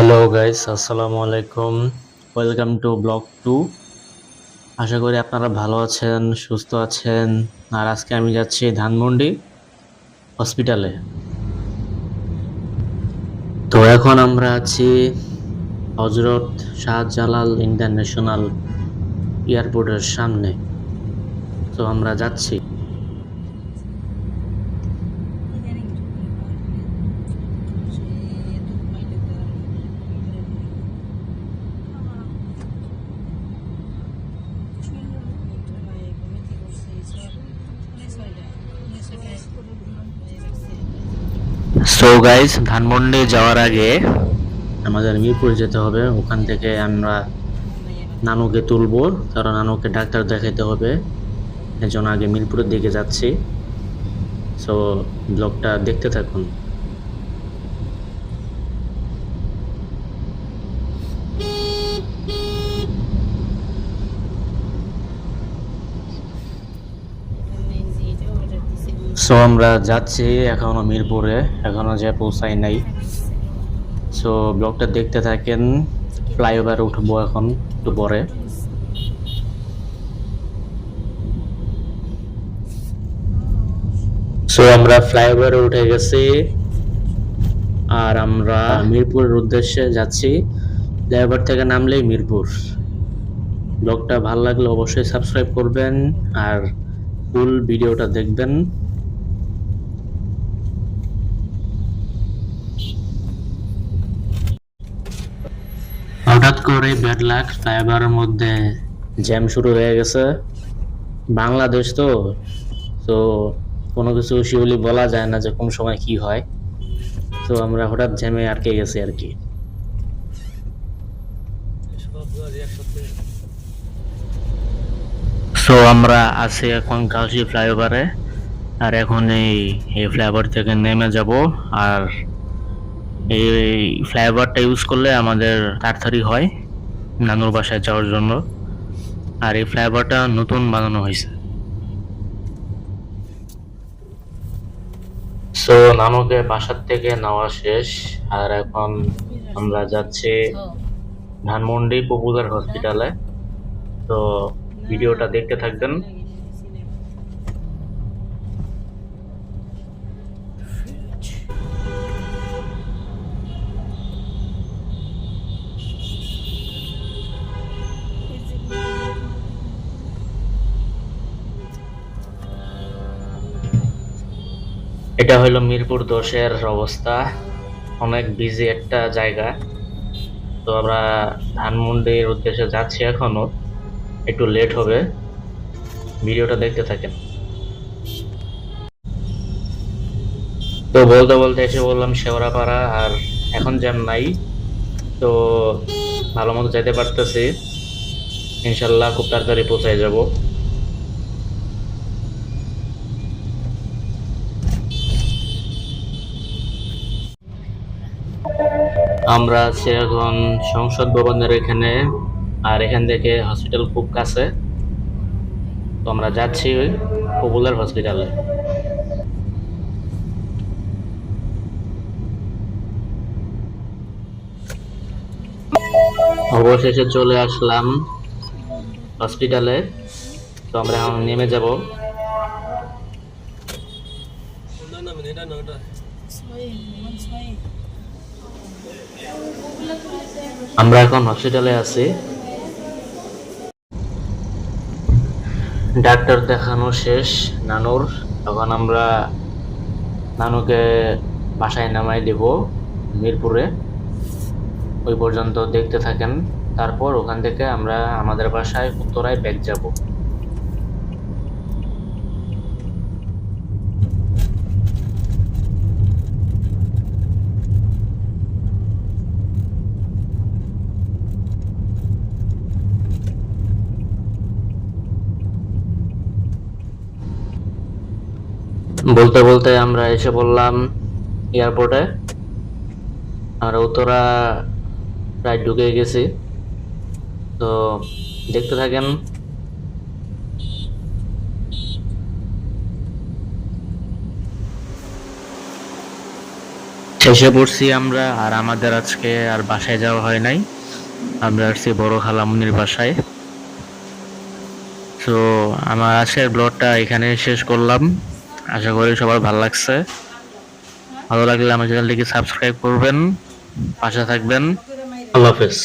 Hello guys, আসসালামু আলাইকুম। Welcome to blog 2। আশা করি আপনারা ভালো আছেন, সুস্থ আছেন। আর আজকে আমি যাচ্ছি ধানমন্ডি হসপিটালে। তো এখন আমরা আছি হজরত শাহজালাল ইন্টারন্যাশনাল এয়ারপোর্টের সামনে। তো আমরা যাচ্ছি। সো গাইস, ধানমন্ডি যাওয়ার আগে আমাদের মিরপুর যেতে হবে। ওখান থেকে আমরা নানুকে তুলবো, কারণ নানুকে ডাক্তার দেখাতে হবে। এজন্য আগে মিরপুরের দিকে যাচ্ছি। সো ব্লগটা দেখতে থাকুন। সো আমরা যাচ্ছি এখনো মিরপুরে, এখনো যে পৌঁছাই নাই। সো ব্লগটা দেখতে থাকেন। ফ্লাইওভারে উঠবো এখন একটু পরে। সো আমরা ফ্লাইওভারে উঠে গেছি আর আমরা মিরপুরের উদ্দেশ্যে যাচ্ছি। ফ্লাইওভার থেকে নামলেই মিরপুর। ব্লগটা ভালো লাগলে অবশ্যই সাবস্ক্রাইব করবেন আর ফুল ভিডিওটা দেখবেন। হঠাৎ করে ব্যাড লাক, ফ্লাইওভারের মধ্যে জ্যাম শুরু হয়ে গেছে। বাংলাদেশ তো তো কোনো কিছু শিওরলি বলা যায় না যে কোন সময় কি হয়। তো আমরা হঠাৎ জ্যামে আটকে গেছি আর কি। সো আমরা আছি এখন কালশি ফ্লাইওভারে। আর এখন এই ফ্লাইওভার থেকে নেমে যাব। আর এই ফ্লাইওভারটা ইউজ করলে আমাদের তাড়াতাড়ি হয় নানুর বাসায় যাওয়ার জন্য। আর এই ফ্লাইওভারটা নতুন বানানো হয়েছে। সো নানুকে বাসার থেকে নেওয়া শেষ। আর এখন আমরা যাচ্ছি ধানমন্ডি পপুলার হসপিটালে। তো ভিডিওটা দেখতে থাকবেন। এটা হলো মিরপুর 10-এর অবস্থা। অনেক বিজি একটা জায়গা। তো আমরা ধানমন্ডির উদ্দেশ্যে যাচ্ছি, এখনো একটু লেট হবে। ভিডিওটা দেখতে থাকেন। তো বলতে বলতে এসে বললাম শেওড়াপাড়া, আর এখন জ্যাম নাই। তো ভালো মতো যেতে পারতেছি। ইনশাল্লাহ খুব তাড়াতাড়ি পৌঁছায় যাব। আমরা আছি এখন সংসদ ভবনের এখানে। আর এখান থেকে হসপিটাল খুব কাছে। তো আমরা যাচ্ছি ওই পপুলার হসপিটালে। অবশেষে চলে আসলাম হসপিটালে। তো আমরা এখন নেমে যাব। আমরা এখন হসপিটালে আছি। ডাক্তার দেখানো শেষ নানুর। এখন আমরা নানুকে বাসায় নামাই দেব মিরপুরে। ওই পর্যন্ত দেখতে থাকেন। তারপর ওখান থেকে আমরা আমাদের বাসায় উত্তরায় ব্যাক যাব। বলতে বলতে আমরা এসে পড়লাম এয়ারপোর্টে। আমরা উত্তরা প্রায় ঢুকে গেছি। তো দেখতে থাকেন। এসে পড়ছি আমরা, আর আমাদের আজকে আর বাসায় যাওয়া হয় নাই, আমরা আসছি বড় খালামুনির বাসায়। তো আমার আজকের ব্লগটা এখানে শেষ করলাম, আশা করি সবার ভালো লাগছে। ভালো লাগলে আমার চ্যানেলটিকে সাবস্ক্রাইব করবেন, পাশে থাকবেন। আল্লাহ হাফেজ।